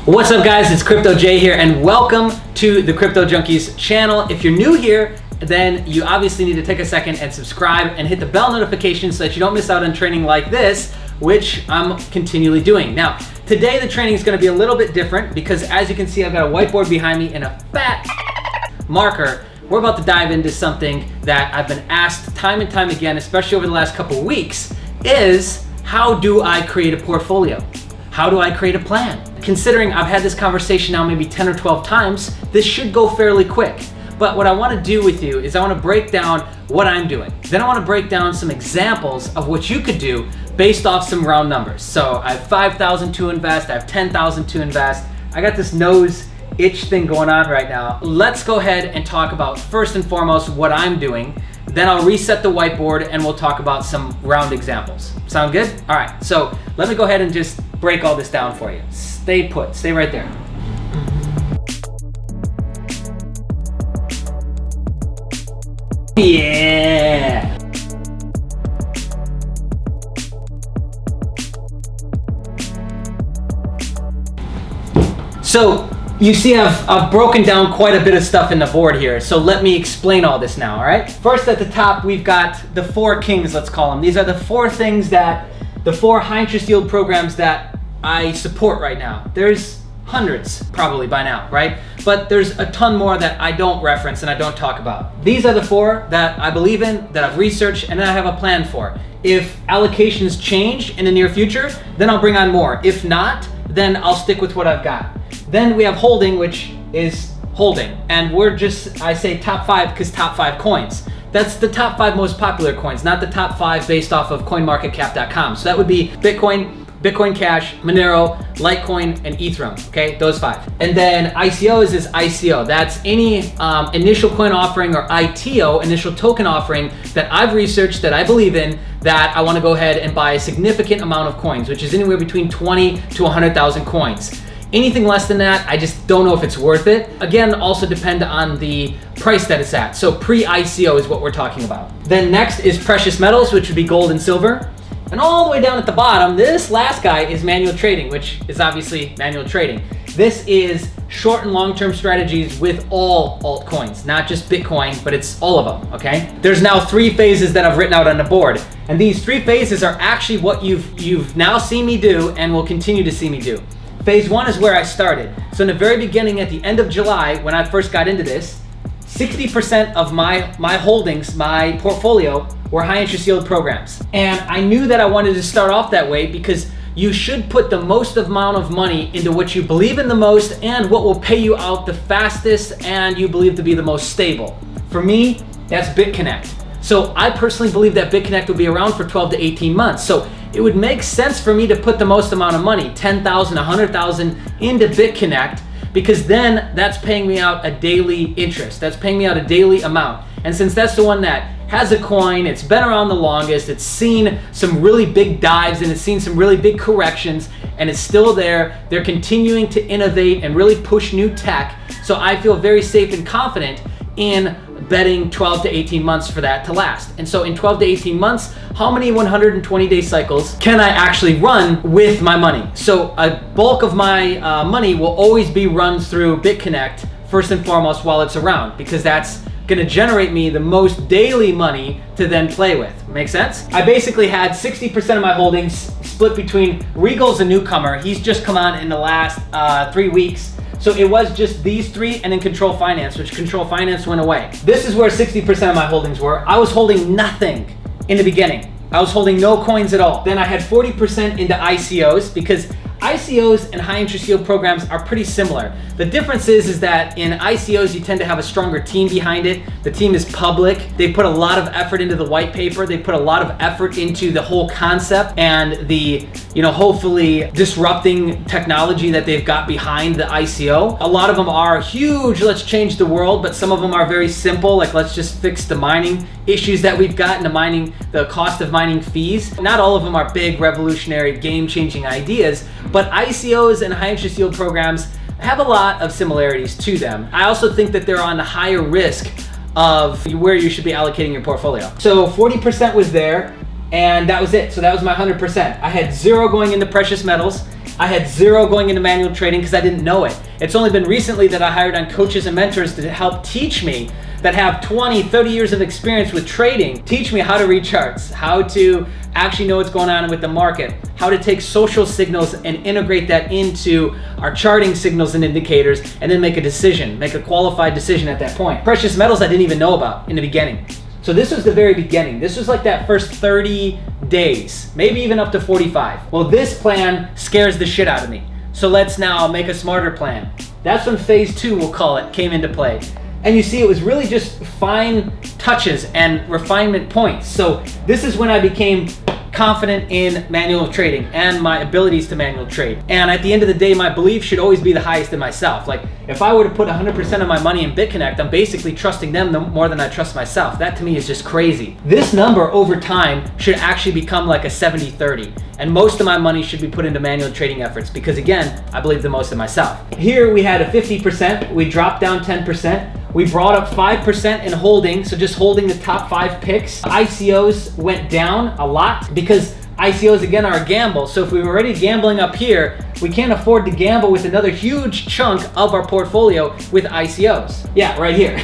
What's up guys, it's Crypto Jay here and welcome to the Crypto Junkies channel. If you're new here, then you obviously need to take a second and subscribe and hit the bell notification so that you don't miss out on training like this, which I'm continually doing. Now, today the training is gonna be a little bit different because as you can see, I've got a whiteboard behind me and a fat marker. We're about to dive into something that I've been asked time and time again, especially over the last couple of weeks, is how do I create a portfolio? How do I create a plan? Considering I've had this conversation now maybe 10 or 12 times, this should go fairly quick. But what I wanna do with you is I wanna break down what I'm doing. Then I wanna break down some examples of what you could do based off some round numbers. So I have 5,000 to invest, I have 10,000 to invest. I got this nose itch thing going on right now. Let's go ahead and talk about first and foremost what I'm doing. Then I'll reset the whiteboard and we'll talk about some round examples. Sound good? All right, so let me go ahead and just break all this down for you. Stay put, stay right there. Yeah! So, you see I've broken down quite a bit of stuff in the board here, so let me explain all this now, all right? First at the top, we've got the 4 kings, let's call them. These are the 4 things that, the 4 high interest yield programs that I support right now. There's hundreds probably by now, right? But there's a ton more that I don't reference and I don't talk about. These are the 4 that I believe in, that I've researched, and that I have a plan for. If allocations change in the near future, then I'll bring on more. If not, then I'll stick with what I've got. Then we have holding, which is holding. And we're just, I say top 5 because top 5 coins. That's the top 5 most popular coins, not the top 5 based off of coinmarketcap.com. So that would be Bitcoin, Bitcoin Cash, Monero, Litecoin, and Ethereum, okay? Those 5. And then ICOs is ICO. That's any initial coin offering or ITO, initial token offering that I've researched, that I believe in, that I wanna go ahead and buy a significant amount of coins, which is anywhere between 20 to 100,000 coins. Anything less than that, I just don't know if it's worth it. Again, also depend on the price that it's at. So pre-ICO is what we're talking about. Then next is precious metals, which would be gold and silver. And all the way down at the bottom, this last guy is manual trading, which is obviously manual trading. This is short and long-term strategies with all altcoins, not just Bitcoin, but it's all of them, okay? There's now 3 phases that I've written out on the board. And these 3 phases are actually what you've now seen me do and will continue to see me do. Phase 1 is where I started. So in the very beginning, at the end of July, when I first got into this, 60% of my holdings, my portfolio, were high interest yield programs. And I knew that I wanted to start off that way because you should put the most amount of money into what you believe in the most and what will pay you out the fastest and you believe to be the most stable. For me, that's BitConnect. So I personally believe that BitConnect will be around for 12 to 18 months. So it would make sense for me to put the most amount of money, 10,000, 100,000 into BitConnect, because then that's paying me out a daily interest. That's paying me out a daily amount. And since that's the one that has a coin, it's been around the longest, it's seen some really big dives and it's seen some really big corrections and it's still there. They're continuing to innovate and really push new tech. So I feel very safe and confident in betting 12 to 18 months for that to last. And so in 12 to 18 months, how many 120-day cycles can I actually run with my money? So a bulk of my money will always be run through BitConnect first and foremost while it's around, because that's gonna generate me the most daily money to then play with. Make sense? I basically had 60% of my holdings split between Regal's a newcomer. He's just come on in the last 3 weeks. So it was just these 3 and then Control Finance, which Control Finance went away. This is where 60% of my holdings were. I was holding nothing in the beginning. I was holding no coins at all. Then I had 40% into ICOs because ICOs and high interest yield programs are pretty similar. The difference is that in ICOs, you tend to have a stronger team behind it. The team is public. They put a lot of effort into the white paper. They put a lot of effort into the whole concept and the, hopefully disrupting technology that they've got behind the ICO. A lot of them are huge, let's change the world, but some of them are very simple, like let's just fix the mining issues that we've got and the cost of mining fees. Not all of them are big, revolutionary, game-changing ideas, but ICOs and high interest yield programs have a lot of similarities to them. I also think that they're on the higher risk of where you should be allocating your portfolio. So 40% was there. And that was it. So that was my 100%. I had 0 going into precious metals. I had 0 going into manual trading because I didn't know it. It's only been recently that I hired on coaches and mentors to help teach me, that have 20, 30 years of experience with trading, teach me how to read charts, how to actually know what's going on with the market, how to take social signals and integrate that into our charting signals and indicators, and then make a decision, make a qualified decision at that point. Precious metals I didn't even know about in the beginning. So this was the very beginning. This was like that first 30 days, maybe even up to 45. Well, this plan scares the shit out of me. So let's now make a smarter plan. That's when phase 2, we'll call it, came into play. And you see, it was really just fine touches and refinement points. So this is when I became confident in manual trading and my abilities to manual trade. And at the end of the day, my belief should always be the highest in myself. Like if I were to put 100% of my money in BitConnect, I'm basically trusting them more than I trust myself. That to me is just crazy. This number over time should actually become like a 70-30. And most of my money should be put into manual trading efforts because again, I believe the most in myself. Here we had a 50%, we dropped down 10%. We brought up 5% in holding, so just holding the top 5 picks. ICOs went down a lot because ICOs again are a gamble. So if we were already gambling up here, we can't afford to gamble with another huge chunk of our portfolio with ICOs. Yeah, right here.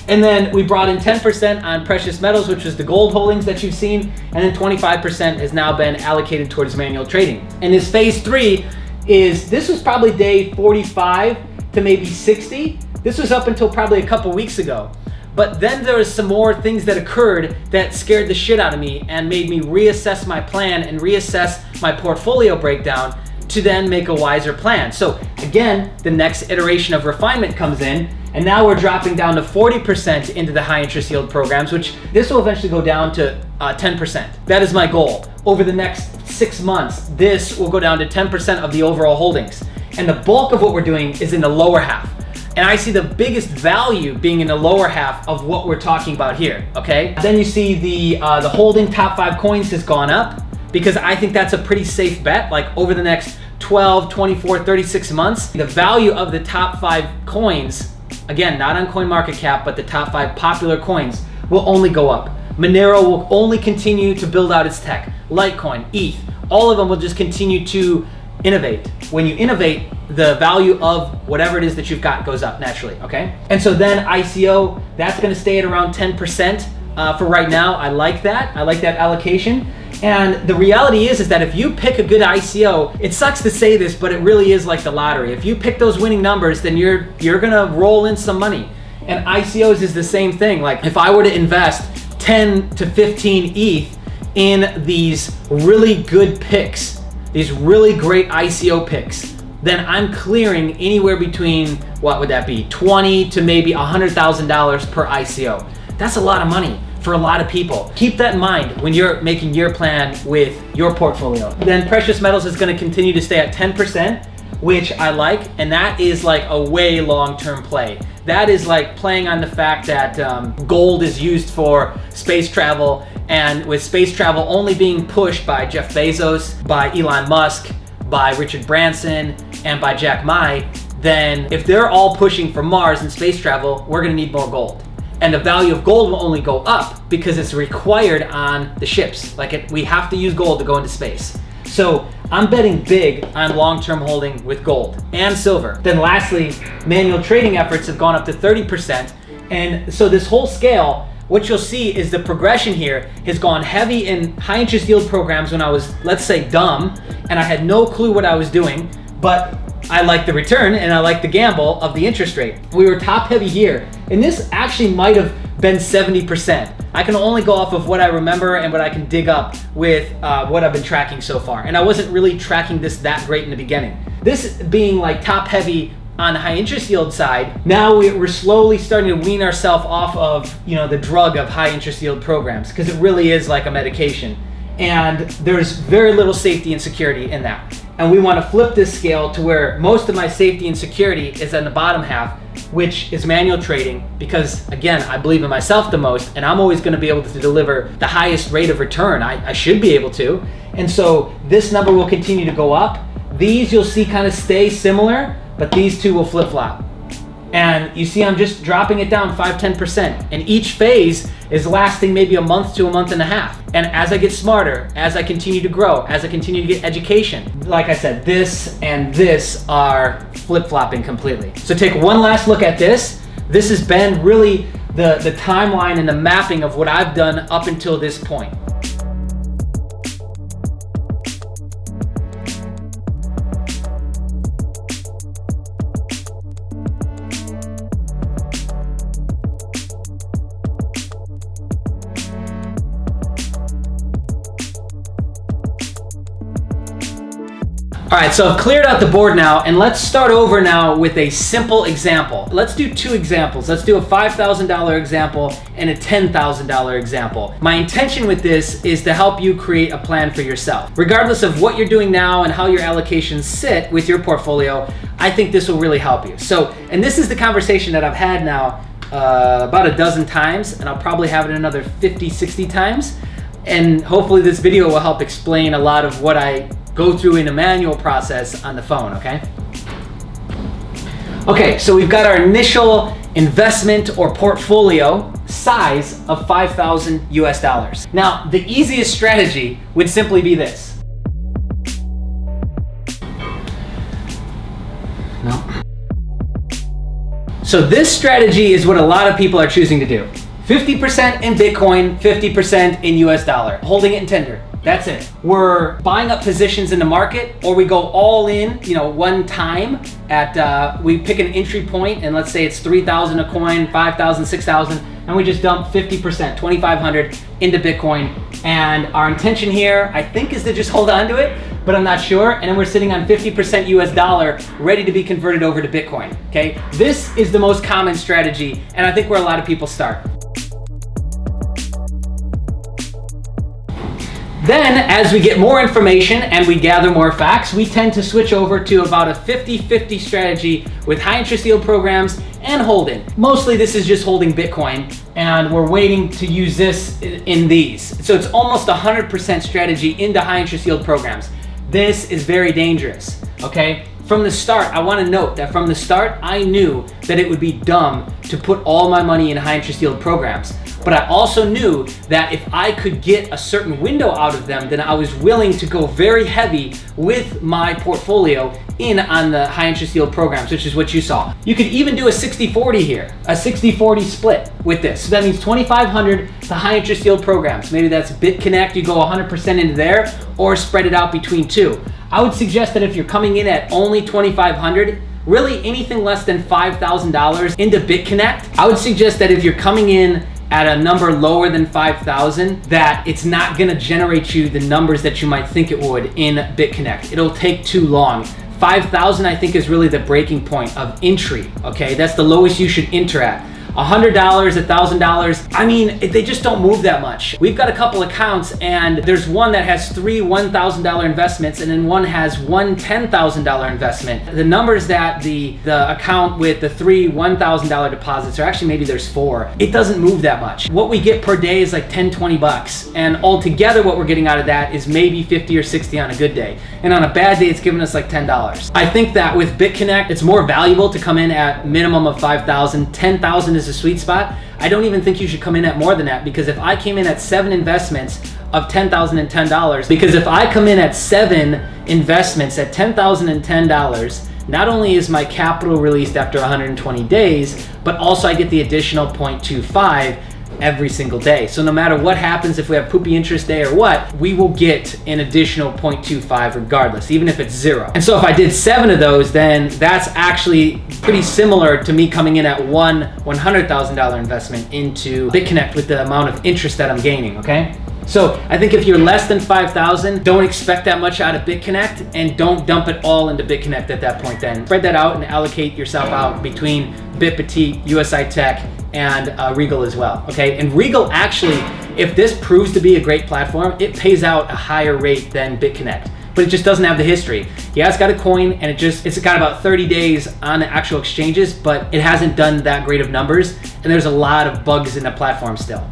And then we brought in 10% on precious metals, which was the gold holdings that you've seen. And then 25% has now been allocated towards manual trading. And this phase 3 this was probably day 45 to maybe 60. This was up until probably a couple weeks ago. But then there was some more things that occurred that scared the shit out of me and made me reassess my plan and reassess my portfolio breakdown to then make a wiser plan. So again, the next iteration of refinement comes in, and now we're dropping down to 40% into the high interest yield programs, which this will eventually go down to 10%. That is my goal. Over the next 6 months, this will go down to 10% of the overall holdings. And the bulk of what we're doing is in the lower half. And I see the biggest value being in the lower half of what we're talking about here, okay? Then you see the holding top 5 coins has gone up because I think that's a pretty safe bet. Like over the next 12, 24, 36 months, the value of the top 5 coins, again, not on CoinMarketCap, but the top 5 popular coins will only go up. Monero will only continue to build out its tech. Litecoin, ETH, all of them will just continue to innovate. When you innovate, the value of whatever it is that you've got goes up naturally, okay? And so then ICO, that's gonna stay at around 10% for right now. I like that allocation. And the reality is that if you pick a good ICO, it sucks to say this, but it really is like the lottery. If you pick those winning numbers, then you're gonna roll in some money. And ICOs is the same thing. Like if I were to invest 10 to 15 ETH in these really good picks, these really great ICO picks, then I'm clearing anywhere between, what would that be, $20 to maybe $100,000 per ICO. That's a lot of money for a lot of people. Keep that in mind when you're making your plan with your portfolio. Then precious metals is gonna continue to stay at 10%, which I like, and that is like a way long-term play. That is like playing on the fact that gold is used for space travel, and with space travel only being pushed by Jeff Bezos, by Elon Musk, by Richard Branson, and by Jack Ma, then if they're all pushing for Mars and space travel, we're gonna need more gold. And the value of gold will only go up because it's required on the ships. We have to use gold to go into space. So I'm betting big on long-term holding with gold and silver. Then lastly, manual trading efforts have gone up to 30%. And so this whole scale, what you'll see is the progression here has gone heavy in high interest yield programs when I was, let's say, dumb, and I had no clue what I was doing, but I like the return and I like the gamble of the interest rate. We were top heavy here, and this actually might have been 70%. I can only go off of what I remember and what I can dig up with what I've been tracking so far. And I wasn't really tracking this that great in the beginning. This being like top heavy on the high interest yield side, now we're slowly starting to wean ourselves off of the drug of high interest yield programs, because it really is like a medication. And there's very little safety and security in that. And we want to flip this scale to where most of my safety and security is in the bottom half, which is manual trading, because again, I believe in myself the most, and I'm always going to be able to deliver the highest rate of return. I should be able to. And so this number will continue to go up. These you'll see kind of stay similar, but these two will flip-flop. And you see I'm just dropping it down 5-10%. And each phase is lasting maybe a month to a month and a half. And as I get smarter, as I continue to grow, as I continue to get education, like I said, this and this are flip-flopping completely. So take one last look at this. This has been really the timeline and the mapping of what I've done up until this point. All right, so I've cleared out the board now, and let's start over now with a simple example. Let's do two examples. Let's do a $5,000 example and a $10,000 example. My intention with this is to help you create a plan for yourself. Regardless of what you're doing now and how your allocations sit with your portfolio, I think this will really help you. So, and this is the conversation that I've had now about a dozen times, and I'll probably have it another 50, 60 times. And hopefully this video will help explain a lot of what I go through in a manual process on the phone, okay? Okay, so we've got our initial investment or portfolio size of 5,000 US dollars. Now, the easiest strategy would simply be this. No. So this strategy is what a lot of people are choosing to do. 50% in Bitcoin, 50% in US dollar, holding it in tender. That's it. We're buying up positions in the market, or we go all in, one time at, we pick an entry point, and let's say it's 3,000 a coin, 5,000, 6,000, and we just dump 50%, 2,500 into Bitcoin. And our intention here, I think, is to just hold on to it, but I'm not sure. And then we're sitting on 50% US dollar ready to be converted over to Bitcoin, okay? This is the most common strategy, and I think where a lot of people start. Then, as we get more information and we gather more facts, we tend to switch over to about a 50-50 strategy with high interest yield programs and holding. Mostly this is just holding Bitcoin, and we're waiting to use this in these. So it's almost 100% strategy into high interest yield programs. This is very dangerous, okay? From the start, I want to note that from the start, I knew that it would be dumb to put all my money in high interest yield programs. But I also knew that if I could get a certain window out of them, then I was willing to go very heavy with my portfolio in on the high interest yield programs, which is what you saw. You could even do a 60-40 here, a 60-40 split with this. So that means 2,500 to high interest yield programs. Maybe that's BitConnect, you go 100% into there, or spread it out between two. I would suggest that if you're coming in at only 2,500, really anything less than $5,000 into BitConnect, I would suggest that if you're coming in at a number lower than 5,000, that it's not gonna generate you the numbers that you might think it would in BitConnect. It'll take too long. 5,000 I think is really the breaking point of entry, okay? That's the lowest you should enter at. $100, $1,000, I mean, they just don't move that much. We've got a couple accounts, and there's one that has 3 $1,000 investments, and then one has 1 $10,000 investment. The numbers that the account with the 3 $1,000 deposits are actually, maybe there's 4. It doesn't move that much. What we get per day is like 10, 20 bucks. And altogether what we're getting out of that is maybe 50 or 60 on a good day. And on a bad day, it's giving us like $10. I think that with BitConnect, it's more valuable to come in at minimum of 5,000. 10,000 is a sweet spot. I don't even think you should come in at more than that, because if I came in at 7 investments of $10,010, because if I come in at 7 investments at $10,010, not only is my capital released after 120 days, but also I get the additional 0.25 every single day. So no matter what happens, if we have poopy interest day or what, we will get an additional 0.25 regardless, even if it's 0. And so if I did 7 of those, then that's actually pretty similar to me coming in at one $100,000 investment into BitConnect with the amount of interest that I'm gaining, okay? So I think if you're less than 5,000, don't expect that much out of BitConnect, and don't dump it all into BitConnect at that point then. Spread that out and allocate yourself out between BitPetite, USI Tech, and Regal as well, okay? And Regal actually, if this proves to be a great platform, it pays out a higher rate than BitConnect, but it just doesn't have the history. Yeah, it's got a coin, and it's got about 30 days on the actual exchanges, but it hasn't done that great of numbers, and there's a lot of bugs in the platform still.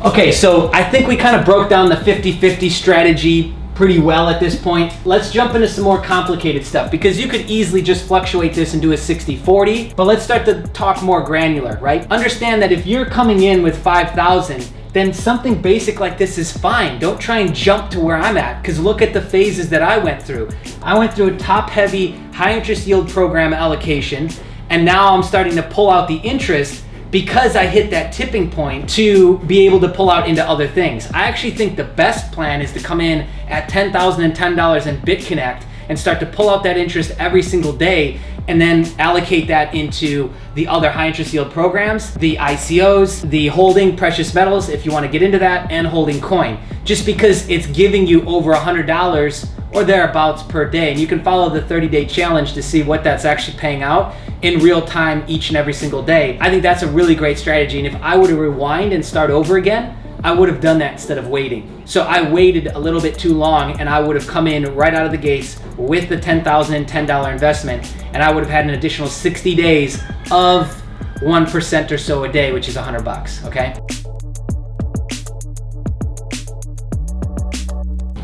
Okay, so I think we kind of broke down the 50-50 strategy pretty well at this point. Let's jump into some more complicated stuff, because you could easily just fluctuate this and do a 60-40, but let's start to talk more granular, right? Understand that if you're coming in with 5,000, then something basic like this is fine. Don't try and jump to where I'm at, because look at the phases that I went through. I went through a top-heavy, high-interest yield program allocation, and now I'm starting to pull out the interest because I hit that tipping point to be able to pull out into other things. I actually think the best plan is to come in at $10,010 in BitConnect and start to pull out that interest every single day, and then allocate that into the other high interest yield programs, the ICOs, the holding precious metals, if you want to get into that, and holding coin, just because it's giving you over $100 or thereabouts per day. And you can follow the 30-day challenge to see what that's actually paying out in real time each and every single day. I think that's a really great strategy. And if I were to rewind and start over again, I would have done that instead of waiting. So I waited a little bit too long, and I would have come in right out of the gates with the $10,010 investment, and I would have had an additional 60 days of 1% or so a day, which is $100, okay?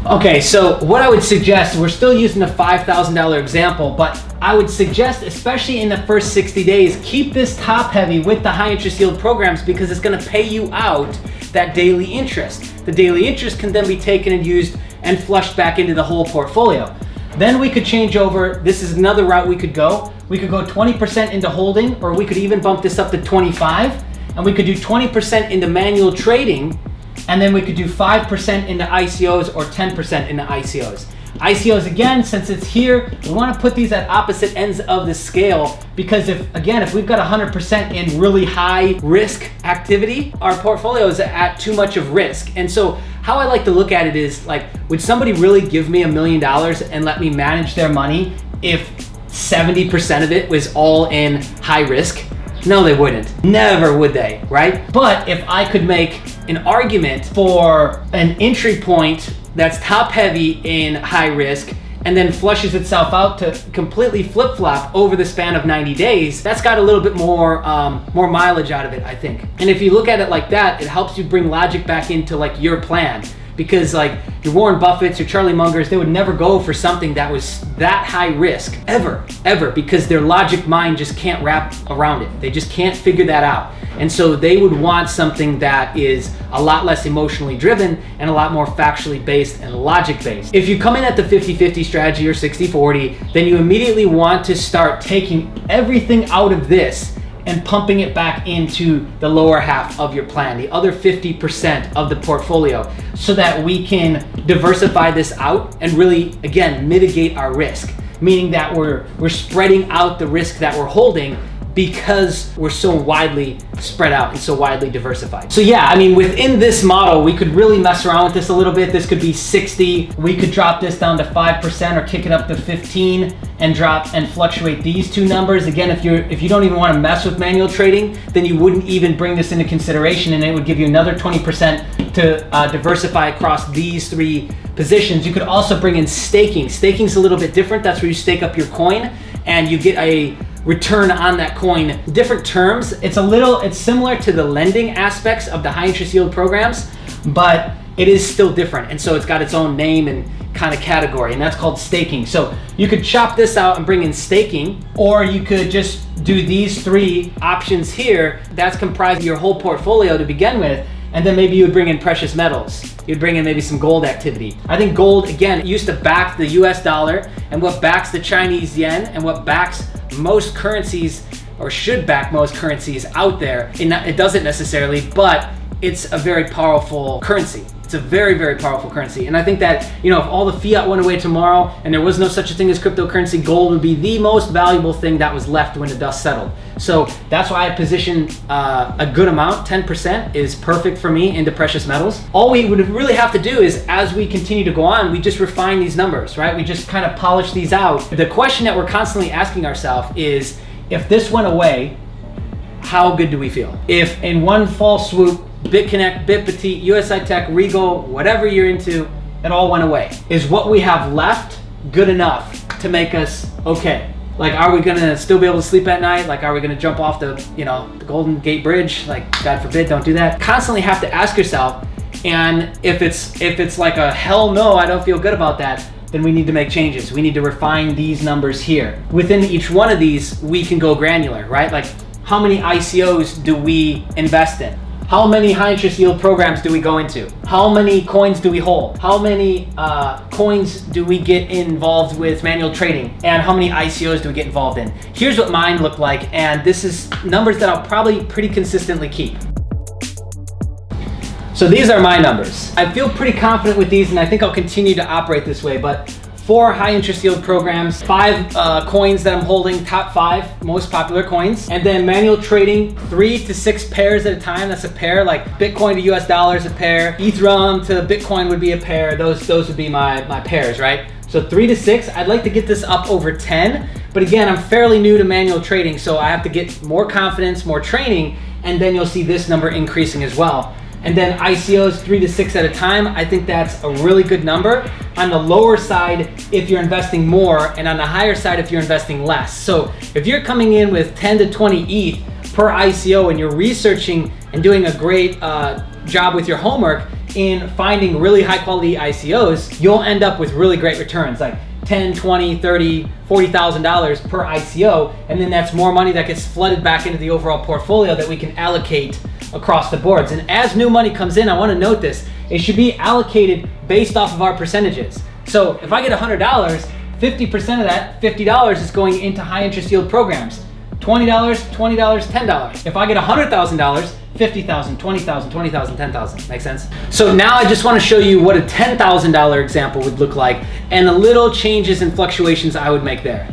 Okay, so what I would suggest, we're still using the $5,000 example, but I would suggest, especially in the first 60 days, keep this top heavy with the high interest yield programs, because it's gonna pay you out that daily interest. The daily interest can then be taken and used and flushed back into the whole portfolio. Then we could change over, this is another route we could go. We could go 20% into holding, or we could even bump this up to 25, and we could do 20% into manual trading, and then we could do 5% into ICOs or 10% into ICOs. ICOs, again, since it's here, we want to put these at opposite ends of the scale, because if we've got 100% in really high risk activity, our portfolio is at too much of risk. And so how I like to look at it is, like, would somebody really give me $1 million and let me manage their money if 70% of it was all in high risk? No, they wouldn't. Never would they, right? But if I could make an argument for an entry point that's top heavy in high risk and then flushes itself out to completely flip-flop over the span of 90 days, that's got a little bit more mileage out of it, I think. And if you look at it like that, it helps you bring logic back into like your plan. Because like your Warren Buffetts, your Charlie Mungers, they would never go for something that was that high risk, ever, because their logic mind just can't wrap around it. They just can't figure that out. And so they would want something that is a lot less emotionally driven and a lot more factually based and logic based. If you come in at the 50-50 strategy or 60-40, then you immediately want to start taking everything out of this and pumping it back into the lower half of your plan, the other 50% of the portfolio, so that we can diversify this out and really, again, mitigate our risk, meaning that we're spreading out the risk that we're holding because we're so widely spread out and so widely diversified. So yeah, I mean, within this model, we could really mess around with this a little bit. This could be 60. We could drop this down to 5% or kick it up to 15 and drop and fluctuate these two numbers. Again, if you don't even want to mess with manual trading, then you wouldn't even bring this into consideration, and it would give you another 20% to diversify across these three positions. You could also bring in staking. Staking's a little bit different. That's where you stake up your coin and you get a return on that coin. Different terms. It's similar to the lending aspects of the high interest yield programs, but it is still different. And so it's got its own name and kind of category, and that's called staking. So you could chop this out and bring in staking, or you could just do these three options here. That's comprised of your whole portfolio to begin with. And then maybe you would bring in precious metals. You'd bring in maybe some gold activity. I think gold, again, used to back the US dollar, and what backs the Chinese yen, and what backs most currencies, or should back most currencies out there. It doesn't necessarily, but it's a very powerful currency. It's a very, very powerful currency. And I think that, if all the fiat went away tomorrow and there was no such a thing as cryptocurrency, gold would be the most valuable thing that was left when the dust settled. So that's why I position a good amount, 10% is perfect for me, into precious metals. All we would really have to do is, as we continue to go on, we just refine these numbers, right? We just kind of polish these out. The question that we're constantly asking ourselves is, if this went away, how good do we feel? If in one fall swoop, BitConnect, BitPetite, USI Tech, Regal, whatever you're into, it all went away. Is what we have left good enough to make us okay? Like, are we gonna still be able to sleep at night? Like, are we gonna jump off the Golden Gate Bridge? Like, God forbid, don't do that. Constantly have to ask yourself, And if it's like a hell no, I don't feel good about that, then we need to make changes. We need to refine these numbers here. Within each one of these, we can go granular, right? Like, how many ICOs do we invest in? How many high interest yield programs do we go into? How many coins do we hold? How many coins do we get involved with manual trading? And how many ICOs do we get involved in? Here's what mine look like, and this is numbers that I'll probably pretty consistently keep. So these are my numbers. I feel pretty confident with these, and I think I'll continue to operate this way, but 4 high interest yield programs, 5 coins that I'm holding, top 5 most popular coins, and then manual trading 3 to 6 pairs at a time. That's a pair, like Bitcoin to US dollars a pair, Ethereum to Bitcoin would be a pair. Those would be my pairs, right? So 3 to 6, I'd like to get this up over 10, but again, I'm fairly new to manual trading, so I have to get more confidence, more training, and then you'll see this number increasing as well. And then ICOs 3 to 6 at a time, I think that's a really good number. On the lower side, if you're investing more, and on the higher side, if you're investing less. So if you're coming in with 10 to 20 ETH per ICO and you're researching and doing a great job with your homework in finding really high quality ICOs, you'll end up with really great returns, like 10, 20, 30, $40,000 per ICO, and then that's more money that gets flooded back into the overall portfolio that we can allocate across the boards. And as new money comes in, I want to note this, it should be allocated based off of our percentages. So if I get $100, 50% of that, $50 is going into high interest yield programs. $20, $20, $10. If I get $100,000, 50,000, 20,000, 20,000, 10,000. Make sense? So now I just want to show you what a $10,000 example would look like and the little changes and fluctuations I would make there.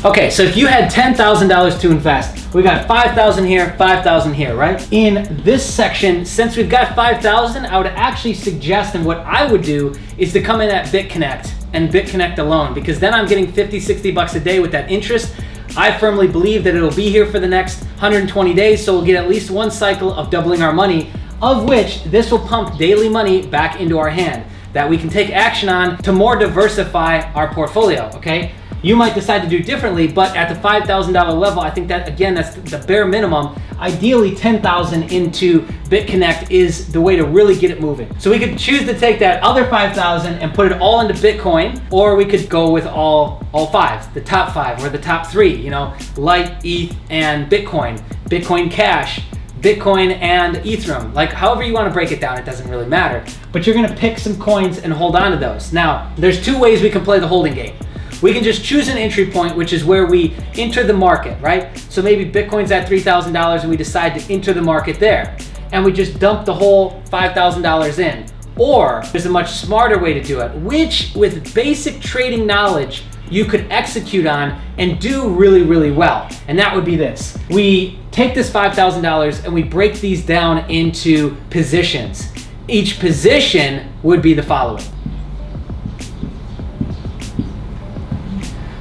Okay, so if you had $10,000 to invest, we got 5,000 here, 5,000 here, right? In this section, since we've got 5,000, I would actually suggest, and what I would do is to come in at BitConnect and BitConnect alone, because then I'm getting 50, 60 bucks a day with that interest. I firmly believe that it'll be here for the next 120 days, so we'll get at least one cycle of doubling our money, of which this will pump daily money back into our hand that we can take action on to more diversify our portfolio, okay? You might decide to do differently, but at the $5,000 level, I think that, again, that's the bare minimum. Ideally, 10,000 into BitConnect is the way to really get it moving. So we could choose to take that other 5,000 and put it all into Bitcoin, or we could go with all 5, the top 5 or the top 3, you know, Lite, ETH, and Bitcoin, Bitcoin Cash, Bitcoin and Ethereum. Like, however you want to break it down, it doesn't really matter. But you're going to pick some coins and hold on to those. Now, there's 2 ways we can play the holding game. We can just choose an entry point, which is where we enter the market, right? So maybe Bitcoin's at $3,000 and we decide to enter the market there. And we just dump the whole $5,000 in. Or there's a much smarter way to do it, which with basic trading knowledge, you could execute on and do really, really well. And that would be this. We take this $5,000 and we break these down into positions. Each position would be the following.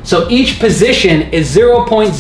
So each position is 0.001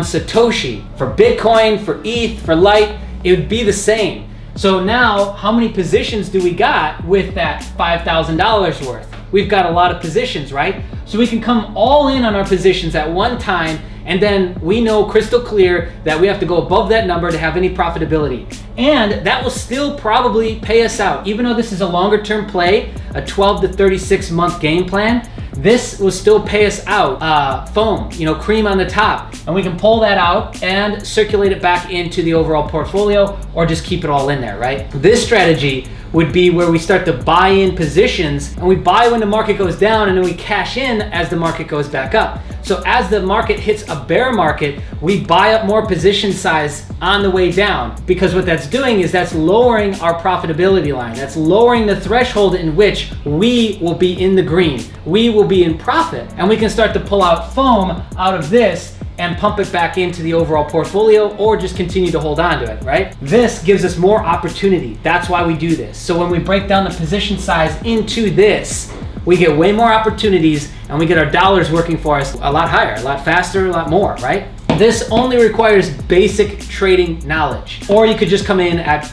Satoshi. For Bitcoin, for ETH, for Lite, it would be the same. So now, how many positions do we got with that $5,000 worth? We've got a lot of positions, right? So we can come all in on our positions at one time, and then we know crystal clear that we have to go above that number to have any profitability. And that will still probably pay us out. Even though this is a longer term play, a 12 to 36 month game plan, this will still pay us out, foam, you know, cream on the top. And we can pull that out and circulate it back into the overall portfolio, or just keep it all in there, right? This strategy would be where we start to buy in positions, and we buy when the market goes down, and then we cash in as the market goes back up. So as the market hits a bear market, we buy up more position size on the way down, because what that's doing is that's lowering our profitability line. That's lowering the threshold in which we will be in the green. We will be in profit, and we can start to pull out foam out of this and pump it back into the overall portfolio, or just continue to hold on to it, right? This gives us more opportunity. That's why we do this. So when we break down the position size into this, we get way more opportunities, and we get our dollars working for us a lot higher, a lot faster, a lot more, right? This only requires basic trading knowledge. Or you could just come in at,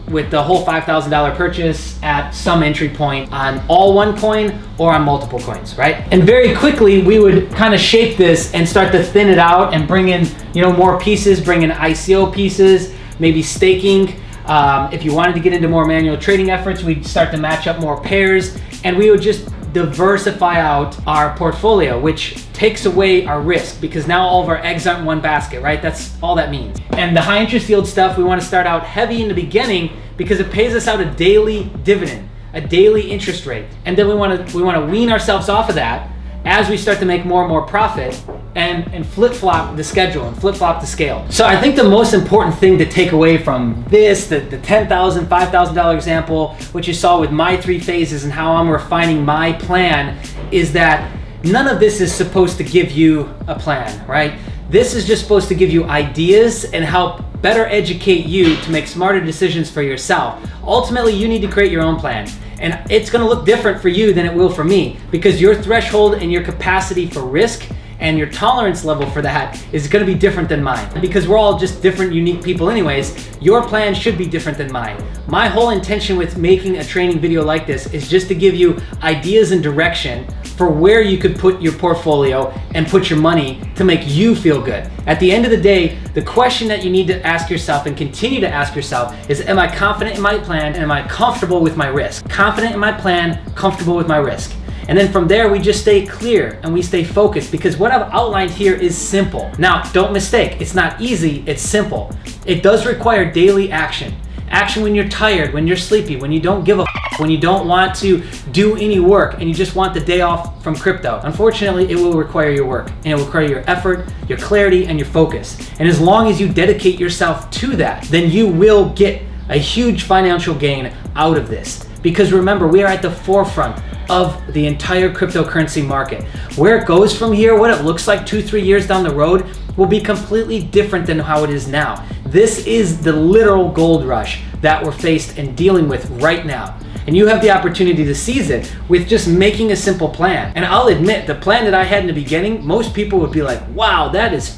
with the whole $5,000 purchase at some entry point on all one coin or on multiple coins, right? And very quickly, we would kind of shape this and start to thin it out and bring in, more pieces, bring in ICO pieces, maybe staking. If you wanted to get into more manual trading efforts, we'd start to match up more pairs, and we would just diversify out our portfolio, which takes away our risk, because now all of our eggs aren't in one basket, right? That's all that means. And the high interest yield stuff, we want to start out heavy in the beginning because it pays us out a daily dividend, a daily interest rate. And then we want to wean ourselves off of that as we start to make more and more profit, and flip-flop the schedule and flip-flop the scale. So I think the most important thing to take away from this, the $10,000, $5,000 example, which you saw with my 3 phases and how I'm refining my plan, is that none of this is supposed to give you a plan, right? This is just supposed to give you ideas and help better educate you to make smarter decisions for yourself. Ultimately, you need to create your own plan. And it's gonna look different for you than it will for me, because your threshold and your capacity for risk and your tolerance level for that is gonna be different than mine. Because we're all just different, unique people anyways, your plan should be different than mine. My whole intention with making a training video like this is just to give you ideas and direction for where you could put your portfolio and put your money to make you feel good. At the end of the day, the question that you need to ask yourself and continue to ask yourself is, am I confident in my plan and am I comfortable with my risk? Confident in my plan, comfortable with my risk. And then from there, we just stay clear and we stay focused, because what I've outlined here is simple. Now, don't mistake, it's not easy, it's simple. It does require daily action. Action when you're tired, when you're sleepy, when you don't give a when you don't want to do any work and you just want the day off from crypto. Unfortunately, it will require your work, and it will require your effort, your clarity, and your focus. And as long as you dedicate yourself to that, then you will get a huge financial gain out of this. Because remember, we are at the forefront of the entire cryptocurrency market. Where it goes from here, what it looks like 2-3 years down the road, will be completely different than how it is now. This is the literal gold rush that we're faced and dealing with right now. And you have the opportunity to seize it with just making a simple plan. And I'll admit, the plan that I had in the beginning, most people would be like, wow, that is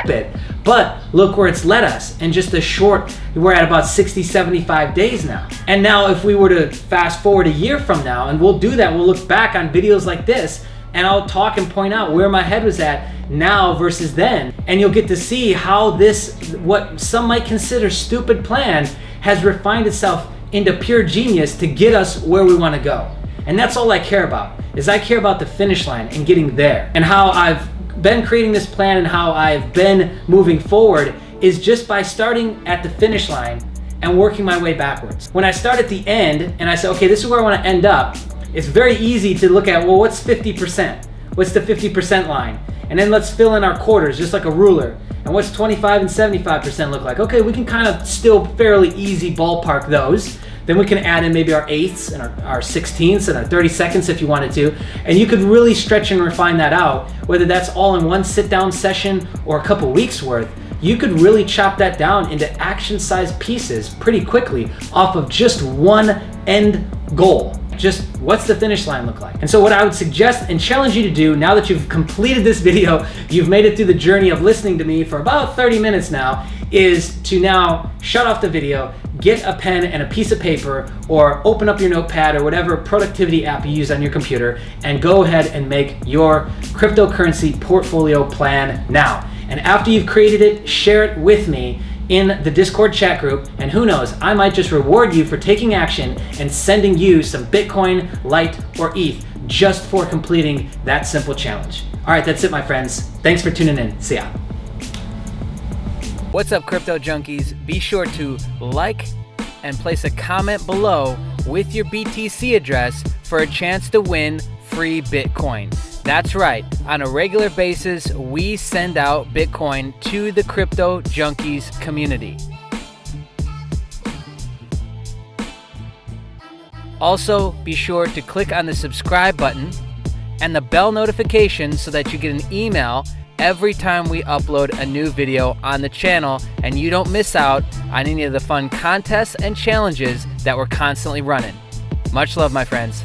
bit. But look where it's led us in just a short, we're at about 60, 75 days now. And now if we were to fast forward a year from now, and we'll do that, we'll look back on videos like this, and I'll talk and point out where my head was at now versus then. And you'll get to see how this, what some might consider stupid plan, has refined itself into pure genius to get us where we want to go. And that's all I care about, is I care about the finish line and getting there. And how I've been creating this plan and how I've been moving forward is just by starting at the finish line and working my way backwards. When I start at the end and I say, okay, this is where I want to end up, it's very easy to look at, well, what's 50%? What's the 50% line? And then let's fill in our quarters, just like a ruler. And what's 25 and 75% look like? Okay, we can kind of still fairly easy ballpark those. Then we can add in maybe our eighths and our 16ths and our 32nds if you wanted to. And you could really stretch and refine that out, whether that's all in one sit-down session or a couple weeks worth. You could really chop that down into action-sized pieces pretty quickly off of just one end goal. Just what's the finish line look like? And so what I would suggest and challenge you to do, now that you've completed this video, you've made it through the journey of listening to me for about 30 minutes now, is to now shut off the video, get a pen and a piece of paper, or open up your notepad or whatever productivity app you use on your computer, and go ahead and make your cryptocurrency portfolio plan now. And after you've created it, share it with me in the Discord chat group, and who knows, I might just reward you for taking action and sending you some Bitcoin, Lite, or ETH just for completing that simple challenge. All right, that's it, my friends. Thanks for tuning in. See ya. What's up, crypto junkies? Be sure to like and place a comment below with your BTC address for a chance to win free Bitcoin. That's right, on a regular basis, we send out Bitcoin to the crypto junkies community. Also, be sure to click on the subscribe button and the bell notification so that you get an email every time we upload a new video on the channel and you don't miss out on any of the fun contests and challenges that we're constantly running. Much love, my friends.